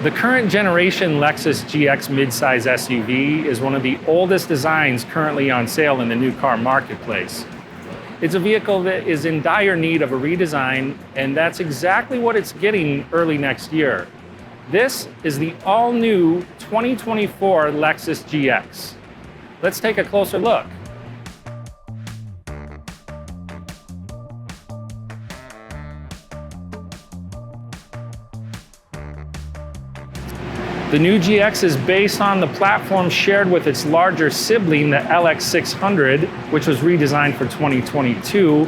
The current generation Lexus GX midsize SUV is one of the oldest designs currently on sale in the new car marketplace. It's a vehicle that is in dire need of a redesign, and that's exactly what it's getting early next year. This is the all-new 2024 Lexus GX. Let's take a closer look. The new GX is based on the platform shared with its larger sibling, the LX600, which was redesigned for 2022.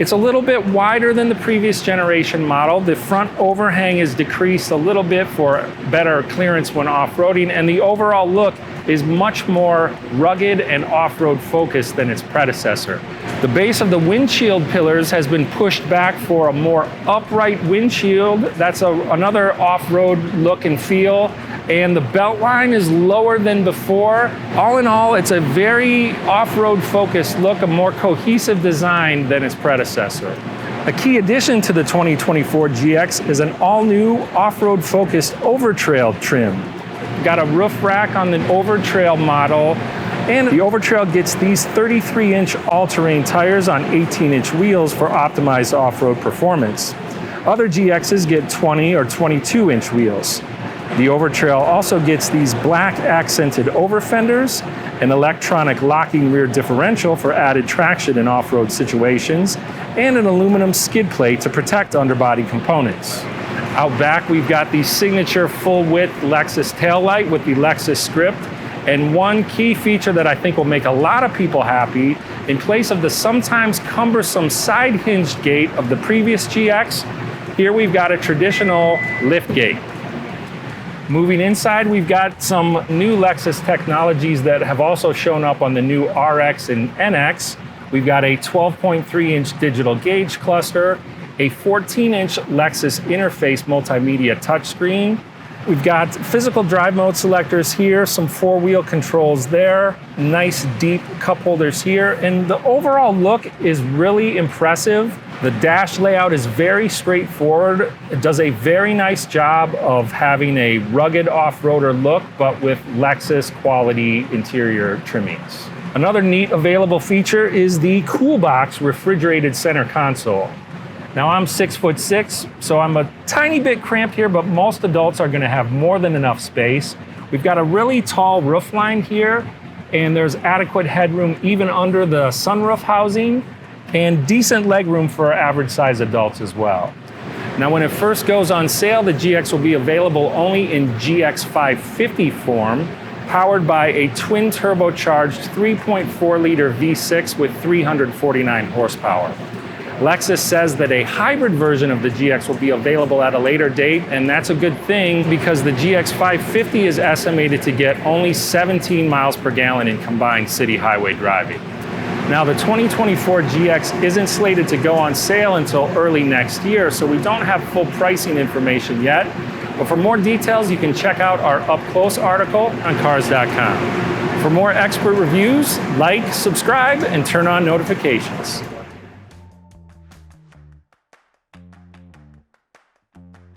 It's a little bit wider than the previous generation model. The front overhang is decreased a little bit for better clearance when off-roading, and the overall look is much more rugged and off-road focused than its predecessor. The base of the windshield pillars has been pushed back for a more upright windshield. That's another off-road look and feel. And the belt line is lower than before. All in all, it's a very off-road focused look, a more cohesive design than its predecessor. A key addition to the 2024 GX is an all-new off-road focused Overtrail trim. Got a roof rack on the Overtrail model, and the Overtrail gets these 33-inch all-terrain tires on 18-inch wheels for optimized off-road performance. Other GXs get 20 or 22-inch wheels. The Overtrail also gets these black accented overfenders, an electronic locking rear differential for added traction in off-road situations, and an aluminum skid plate to protect underbody components. Out back, we've got the signature full-width Lexus taillight with the Lexus script, and one key feature that I think will make a lot of people happy, in place of the sometimes cumbersome side-hinged gate of the previous GX, here we've got a traditional liftgate. Moving inside, we've got some new Lexus technologies that have also shown up on the new RX and NX. We've got a 12.3-inch digital gauge cluster, a 14-inch Lexus Interface multimedia touchscreen. We've got physical drive mode selectors here, some four-wheel controls there, nice deep cup holders here, and the overall look is really impressive. The dash layout is very straightforward. It does a very nice job of having a rugged off-roader look, but with Lexus quality interior trimmings. Another neat available feature is the Cool Box refrigerated center console. Now I'm 6'6", so I'm a tiny bit cramped here, but most adults are gonna have more than enough space. We've got a really tall roofline here, and there's adequate headroom even under the sunroof housing, and decent legroom for average size adults as well. Now when it first goes on sale, the GX will be available only in GX 550 form, powered by a twin-turbocharged 3.4-liter V6 with 349 horsepower. Lexus says that a hybrid version of the GX will be available at a later date, and that's a good thing because the GX 550 is estimated to get only 17 miles per gallon in combined city highway driving. Now the 2024 GX isn't slated to go on sale until early next year, so we don't have full pricing information yet. But for more details, you can check out our up-close article on Cars.com. For more expert reviews, like, subscribe, and turn on notifications.